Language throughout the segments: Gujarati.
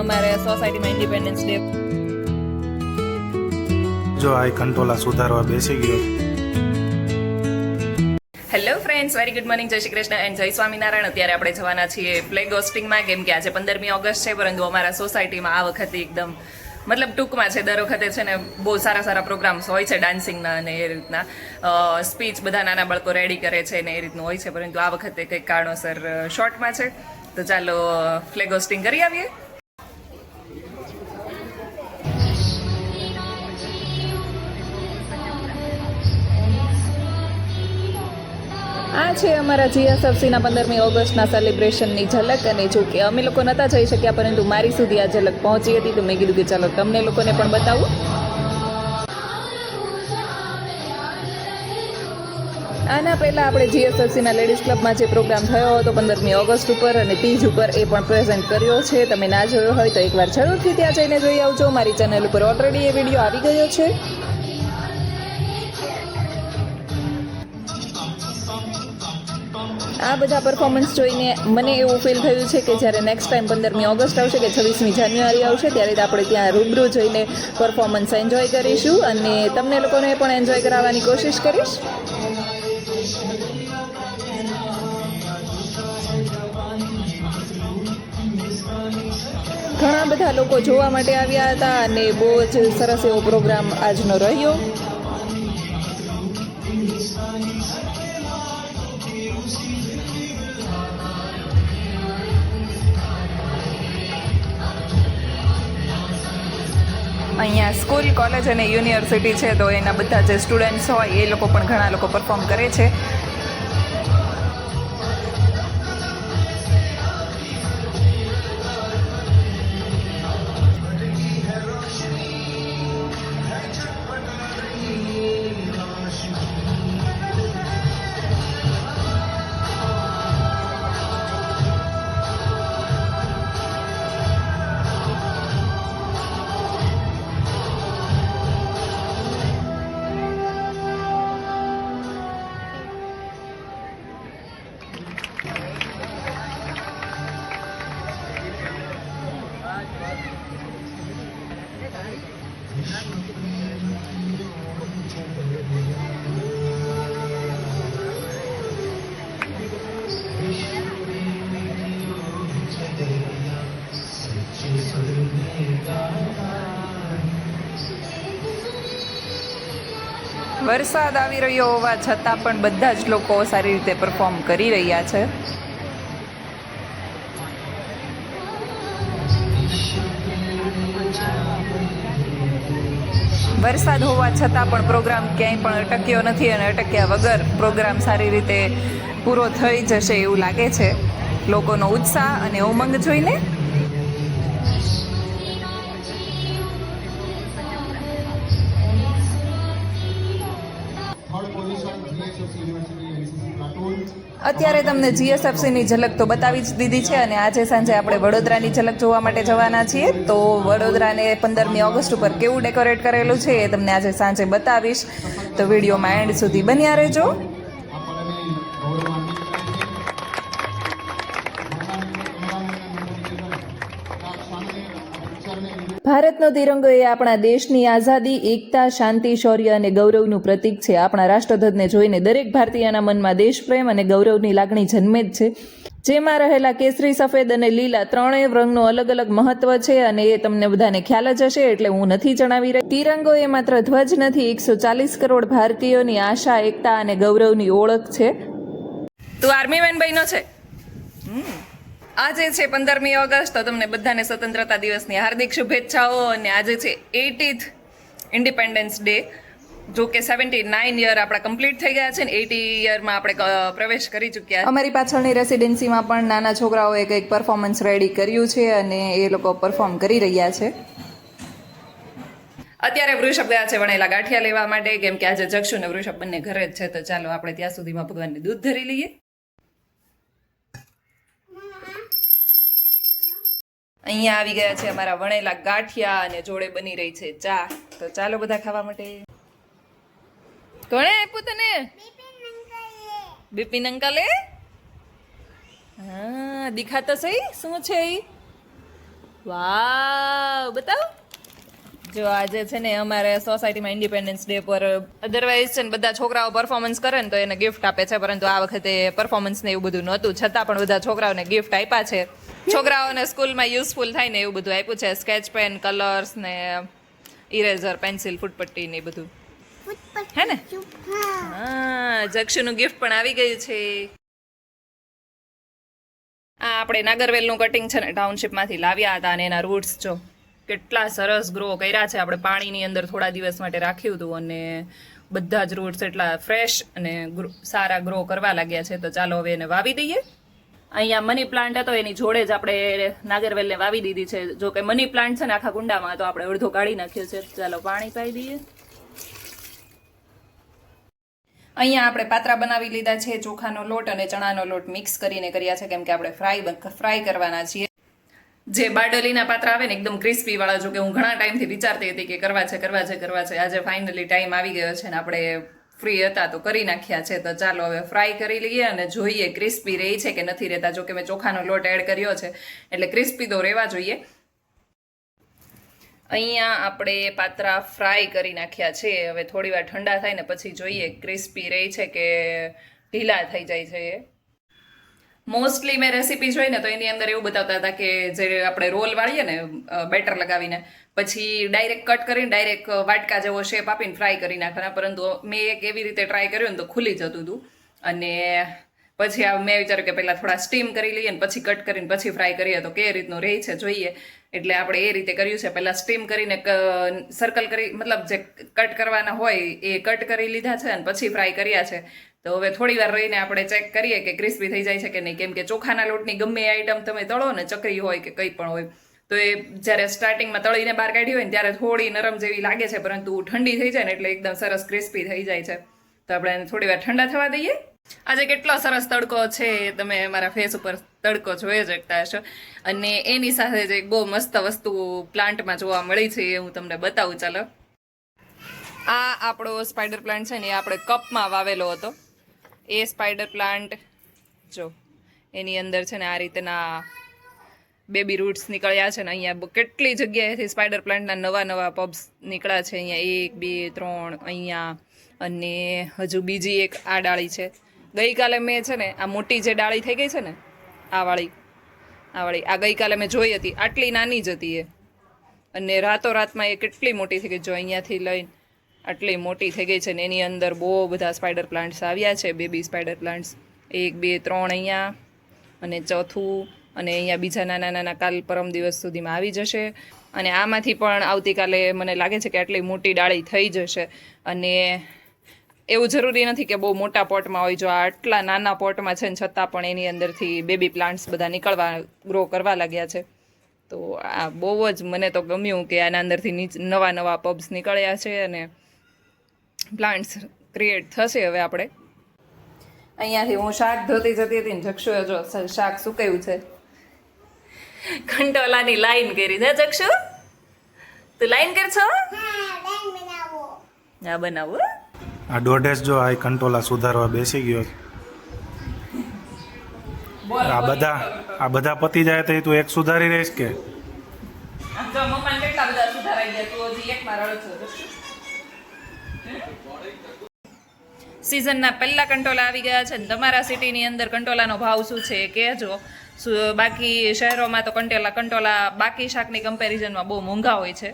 અમારે સોસાયટીમાં ઇન્ડિપેન્ડન્સ ડે. જો આ કંટ્રોલા સુધારવા બેસી ગયો. Hello friends, very good morning, જય શ્રી કૃષ્ણ એન્ડ જય સ્વામિનારાયણ. અત્યારે આપણે જવાના છીએ ફ્લેગ હોસ્ટિંગમાં, કેમ કે આજે 15મી ઓગસ્ટ છે, પરંતુ અમારા સોસાયટીમાં આ વખતે એકદમ મતલબ ટૂંકમાં છે. દર વખતે છે ને બહુ સારા સારા પ્રોગ્રામ્સ હોય છે ડાન્સિંગના અને એ રીતના સ્પીચ બધા નાના બાળકો રેડી કરે છે ને એ રીતનું હોય છે, પરંતુ આ વખતે કંઈક કારણોસર શોર્ટમાં છે. તો ચાલો ફ્લેગ હોસ્ટિંગ કરી આવીએ. આ છે અમારા જીએસએફસીના 15મી ઓગસ્ટના સેલિબ્રેશનની ઝલક. અને જો કે અમે લોકો નહોતા જઈ શક્યા, પરંતુ મારી સુધી આ ઝલક પહોંચી હતી, તો મેં કીધું કે ચાલો તમને લોકોને પણ બતાવું. આના પહેલાં આપણે જીએસએફસીના લેડીઝ ક્લબમાં જે પ્રોગ્રામ થયો હતો 15મી ઓગસ્ટ ઉપર અને તીજ ઉપર, એ પણ પ્રેઝન્ટ કર્યો છે. તમે ના જોયો હોય તો એકવાર જરૂરથી ત્યાં જઈને જોઈ આવજો. મારી ચેનલ ઉપર ઓલરેડી એ વિડીયો આવી ગયો છે. આ બધા પરફોર્મન્સ જોઈને મને એવું ફીલ થયું છે કે જ્યારે નેક્સ્ટ ટાઈમ 15મી ઓગસ્ટ આવશે કે 26મી જાન્યુઆરી આવશે, ત્યારે આપણે ત્યાં રૂબરૂ જઈને પરફોર્મન્સ એન્જોય કરીશું અને તમને લોકોને પણ એન્જોય કરાવવાની કોશિશ કરીશ. ઘણા બધા લોકો જોવા માટે આવ્યા હતા અને બહુ જ સરસ એવો પ્રોગ્રામ આજનો રહ્યો. અહીંયા સ્કૂલ, કોલેજ અને યુનિવર્સિટી છે, તો એના બધા જે સ્ટુડન્ટ્સ હોય એ લોકો પણ ઘણા લોકો પરફોર્મ કરે છે. વરસાદ આવી રહ્યો હોવા છતાં પણ બધા જ લોકો સારી રીતે પરફોર્મ કરી રહ્યા છે. વરસાદ હોવા છતાં પણ પ્રોગ્રામ ક્યાંય પણ અટક્યો નથી અને અટક્યા વગર પ્રોગ્રામ સારી રીતે પૂરો થઈ જશે એવું લાગે છે લોકોનો ઉત્સાહ અને ઉમંગ જોઈને. અત્યારે તમને જીએસએફસીની ઝલક તો બતાવી જ દીધી છે અને આજે સાંજે આપણે વડોદરાની ઝલક જોવા માટે જવાના છીએ. તો વડોદરાને 15મી ઓગસ્ટ ઉપર કેવું ડેકોરેટ કરેલું છે એ તમને આજે સાંજે બતાવીશ, તો વિડીયોમાં એન્ડ સુધી બન્યા રહેજો. ભારતનો તિરંગો એ આપણા દેશની આઝાદી, એકતા, શાંતિ, શૌર્ય અને ગૌરવનું પ્રતીક છે. આપણા રાષ્ટ્રધ્વજને જોઈને દરેક ભારતીયના મનમાં દેશપ્રેમ અને ગૌરવની લાગણી જન્મે જ છે. જેમાં રહેલા કેસરી, સફેદ અને લીલા ત્રણેય રંગનું અલગ અલગ મહત્વ છે અને એ તમને બધાને ખ્યાલ જ હશે, એટલે હું નથી જણાવી રહી. તિરંગો એ માત્ર ધ્વજ નથી, 140 કરોડ ભારતીયોની આશા, એકતા અને ગૌરવની ઓળખ છે. તું આર્મી મેન બન્યો છે. આજે છે 15મી ઓગસ્ટ, તો તમને બધાને સ્વતંત્રતા દિવસની હાર્દિક શુભેચ્છાઓ. અને આજે છે 80th ઇન્ડિપેન્ડન્સ ડે. જો કે 79 યર આપણા કમ્પ્લીટ થઈ ગયા છે ને 80 યરમાં આપણે પ્રવેશ કરી ચૂક્યા. અમારી પાછળની રેસિડેન્સીમાં પણ નાના છોકરાઓએ કંઈક પરફોર્મન્સ રેડી કર્યું છે અને એ લોકો પરફોર્મ કરી રહ્યા છે. અત્યારે વૃષભ ગયા છે વણેલા ગાંઠિયા લેવા માટે, કેમ કે આજે જક્ષુ ને વૃષભ બંને ઘરે જ છે. તો ચાલો આપણે ત્યાં સુધીમાં ભગવાનને દૂધ ધરી લઈએ. અહીંયા આવી ગયા છે અમારા વણેલા ગાંઠિયા અને જોડે બની રહી છે ચા. તો ચાલો બધા ખાવા માટે. કોણે આપ્યું તને? બિપિન અંકલે. હા, દિખાતો સહી શું છે ઈ? વાવ બતાવો. જો આજે છે ને અમારે સોસાયટીમાં ઇન્ડિપેન્ડન્સ ડે પર અધરવાઇઝ છે ને બધા છોકરાઓ પરફોર્મન્સ કરે ને તો એને ગિફ્ટ આપે છે, પરંતુ આ વખતે પરફોર્મન્સ ને એવું બધું નહોતું, છતાં પણ બધા છોકરાઓને ગિફ્ટ આપ્યા છે. છોકરાઓને સ્કૂલમાં યુઝફુલ થાય ને એવું બધું આપ્યું છે, સ્કેચ પેન, કલર્સ ને ઇરેઝર, પેન્સિલ, ફૂટપટ્ટી ને એ બધું, હે ને? હા, જક્ષુનું ગિફ્ટ પણ આવી ગયું છે. આ આપણે નાગરવેલનું કટિંગ છે ને ટાઉનશીપમાંથી લાવ્યા હતા, અને એના રૂટ્સ જો કેટલા સરસ ગ્રો કર્યા છે. આપણે પાણીની અંદર થોડા દિવસ માટે રાખ્યું હતું અને બધા જ રૂટ્સ એટલા ફ્રેશ અને સારા ગ્રો કરવા લાગ્યા છે. તો ચાલો હવે એને વાવી દઈએ. અહીંયા મની પ્લાન્ટ હતો, એની જોડે જ આપણે નાગરવેલને વાવી દીધી છે. જો કે મની પ્લાન્ટ છે ને આખા કુંડામાં, તો આપણે અડધો કાઢી નાખ્યો છે. ચાલો પાણી પાઈ દઈએ. અહીંયા આપણે પાત્રા બનાવી લીધા છે. ચોખાનો લોટ અને ચણાનો લોટ મિક્સ કરીને કર્યા છે, કેમ કે આપણે ફ્રાય કરવાના છીએ. જે બારડોલીના પાત્રા આવે ને એકદમ ક્રિસ્પી વાળા, જો કે હું ઘણા ટાઈમથી વિચારતી હતી કે કરવા છે. આજે ફાઇનલી ટાઈમ આવી ગયો છે ને આપણે ફ્રી હતા તો કરી નાખ્યા છે. તો ચાલો હવે ફ્રાય કરી લઈએ અને જોઈએ ક્રિસ્પી રહી છે કે નથી રહેતા. જો કે મેં ચોખાનો લોટ એડ કર્યો છે એટલે ક્રિસ્પી તો રહેવા જોઈએ. અહીંયા આપણે પાત્રા ફ્રાય કરી નાખ્યા છે. હવે થોડી વાર ઠંડા થાય ને પછી જોઈએ ક્રિસ્પી રહી છે કે ઢીલા થઈ જાય છે. મોસ્ટલી મેં રેસીપી જોઈ ને તો એની અંદર એવું બતાવતા હતા કે જે આપણે રોલ વાળીએ ને બેટર લગાવીને પછી ડાયરેક્ટ કટ કરીને ડાયરેક્ટ વાટકા જેવો શેપ આપીને ફ્રાય કરી નાખવાના, પરંતુ મેં એક એવી રીતે ટ્રાય કર્યું ને તો ખુલી જતું હતું. અને પછી મેં વિચાર્યું કે પહેલાં થોડા સ્ટીમ કરી લઈએ ને પછી કટ કરીને પછી ફ્રાય કરીએ તો કઈ રીતનું રહે છે જોઈએ. એટલે આપણે એ રીતે કર્યું છે. પહેલાં સ્ટીમ કરીને સર્કલ કરી, મતલબ જે કટ કરવાના હોય એ કટ કરી લીધા છે અને પછી ફ્રાય કર્યા છે. તો હવે થોડી વાર રહીને આપણે ચેક કરીએ કે ક્રિસ્પી થઈ જાય છે કે નહીં. કેમ કે ચોખાના લોટની ગમે એ આઈટમ તમે તળો ને, ચકરી હોય કે કંઈ પણ હોય, તો એ જ્યારે સ્ટાર્ટિંગમાં તળીને બહાર કાઢી હોય ને ત્યારે થોડી નરમ જેવી લાગે છે, પરંતુ ઠંડી થઈ જાય ને એટલે એકદમ સરસ ક્રિસ્પી થઈ જાય છે. તો આપણે એને થોડી વાર ઠંડા થવા દઈએ. આજે કેટલો સરસ તડકો છે, તમે મારા ફેસ ઉપર તડકો જોઈ જ શકતા હશો. અને એની સાથે જ એક બહુ મસ્ત વસ્તુ પ્લાન્ટમાં જોવા મળી છે, એ હું તમને બતાવું. ચાલો, આ આપણો સ્પાઈડર પ્લાન્ટ છે ને એ આપણે કપમાં વાવેલો હતો. એ સ્પાઈડર પ્લાન્ટ જો એની અંદર છે ને આ રીતના બેબી રૂટ્સ નીકળ્યા છે ને અહીંયા કેટલી જગ્યાએથી સ્પાઈડર પ્લાન્ટના નવા પબ્સ નીકળ્યા છે. અહીંયા 1 2 3 અહીંયા, અને હજુ બીજી એક આ ડાળી છે. ગઈકાલે મેં છે ને આ મોટી જે ડાળી થઈ ગઈ છે ને આ વાળી આ ગઈકાલે મેં જોઈ હતી, આટલી નાની જ હતી એ, અને રાતોરાતમાં એ કેટલી મોટી થઈ ગઈ. જો અહીંયાથી લઈને આટલી મોટી થઈ ગઈ છે ને એની અંદર બહુ બધા સ્પાઈડર પ્લાન્ટ્સ આવ્યા છે, બેબી સ્પાઈડર પ્લાન્ટ્સ. 1 2 3 અહીંયા, અને ચોથું, અને અહીંયા બીજા નાના કાલ પરમ દિવસ સુધીમાં આવી જશે. અને આમાંથી પણ આવતીકાલે મને લાગે છે કે આટલી મોટી ડાળી થઈ જશે. અને એવું જરૂરી નથી કે બહુ મોટા પોટમાં હોય. જો આટલા નાના પોટમાં છે ને છતાં પણ એની અંદરથી બેબી પ્લાન્ટ્સ બધા ગ્રો કરવા લાગ્યા છે. તો આ બહુ જ મને તો ગમ્યું કે આના અંદરથી નવા પબ્સ નીકળ્યા છે અને પ્લાન્ટ્સ ક્રિએટ થશે. હવે આપણે અહીંયાથી હું શાક ધોતી જતી હતી ને જક્ષુએ જો શાક સુકાયું છે, કંટોલાની લાઈન કરી છે. જક્ષુ, તું લાઈન કરશો? હા, બનાવો. આ દોઢેસ જો આ કંટોલા સુધારવા બેસી ગયો છે. આ બધા પતી જાય તો તું એક સુધારી રહીશ કે? જો મમ્માને કેટલા બધા સુધારાઈ ગયા, તું હજી એકમાં રડો છો. સિઝનના પહેલા કંટોલા આવી ગયા છે ને તમારા સિટીની અંદર કંટોલાનો ભાવ શું છે કહેજો. બાકી શહેરોમાં તો કંટોલા બાકી શાકની કમ્પેરિઝનમાં બહુ મોંઘા હોય છે.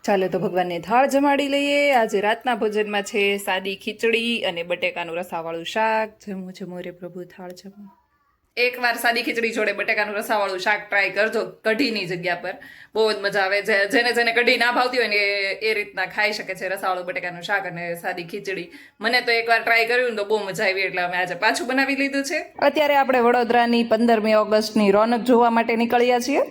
ચાલો તો ભગવાનને થાળ જમાડી લઈએ. આજે રાતના ભોજનમાં છે સાદી ખીચડી અને બટેકાનું રસાવાળું શાક. જમો જમો રે પ્રભુ, થાળ જમો. એકવાર સાદી ખીચડી જોડે બટેકાનું રસાવાળું શાક ટ્રાય કરજો કઢીની જગ્યા પર, બહુ જ મજા આવે. જેને કઢી ના ભાવતી હોય ને એ રીતના ખાઈ શકે છે રસાવાળું બટેકાનું શાક અને સાદી ખીચડી. મને તો એકવાર ટ્રાય કર્યું ને તો બહુ મજા આવી, એટલે અમે આજે પાછું બનાવી લીધું છે. અત્યારે આપણે વડોદરાની 15મી ઓગસ્ટની રોનક જોવા માટે નીકળ્યા છીએ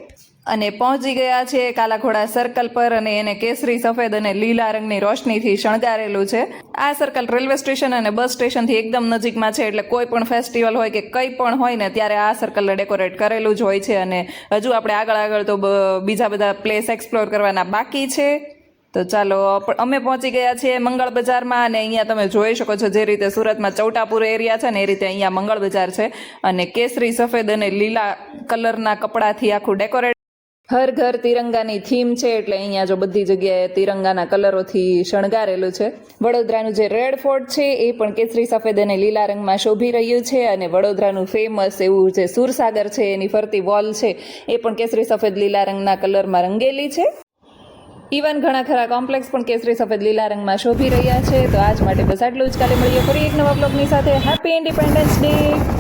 અને પહોંચી ગયા છે કાલાઘોડા સર્કલ પર, અને એને કેસરી, સફેદ અને લીલા રંગની રોશનીથી શણગારેલું છે. આ સર્કલ રેલવે સ્ટેશન અને બસ સ્ટેશનથી એકદમ નજીકમાં છે, એટલે કોઈ પણ ફેસ્ટિવલ હોય કે કંઈ પણ હોય ને ત્યારે આ સર્કલને ડેકોરેટ કરેલું જ હોય છે. અને હજુ આપણે આગળ તો બીજા બધા પ્લેસ એક્સપ્લોર કરવાના બાકી છે. તો ચાલો, અમે પહોંચી ગયા છીએ મંગળ બજારમાં, અને અહીંયા તમે જોઈ શકો છો જે રીતે સુરતમાં ચૌટાપુર એરિયા છે ને એ રીતે અહીંયા મંગળ બજાર છે, અને કેસરી, સફેદ અને લીલા કલરના કપડાથી આખું ડેકોરેટ. હર ઘર તિરંગાની થીમ છે, એટલે અહીંયા જો બધી જગ્યાએ તિરંગાના કલરોથી શણગારેલું છે. વડોદરાનું જે રેડ ફોર્ટ છે એ પણ કેસરી, સફેદ અને લીલા રંગમાં શોભી રહ્યું છે, અને વડોદરાનું ફેમસ એવું જે સુરસાગર છે એની ફરતી વોલ છે એ પણ કેસરી, સફેદ, લીલા રંગના કલરમાં રંગેલી છે. ઇવન ઘણા ખરા કોમ્પ્લેક્સ પણ કેસરી, સફેદ, લીલા રંગમાં શોભી રહ્યા છે. તો આજ માટે બસ આટલું જ. કાલે મળીએ ફરી એક નવા બ્લોગની સાથે. Happy independence day.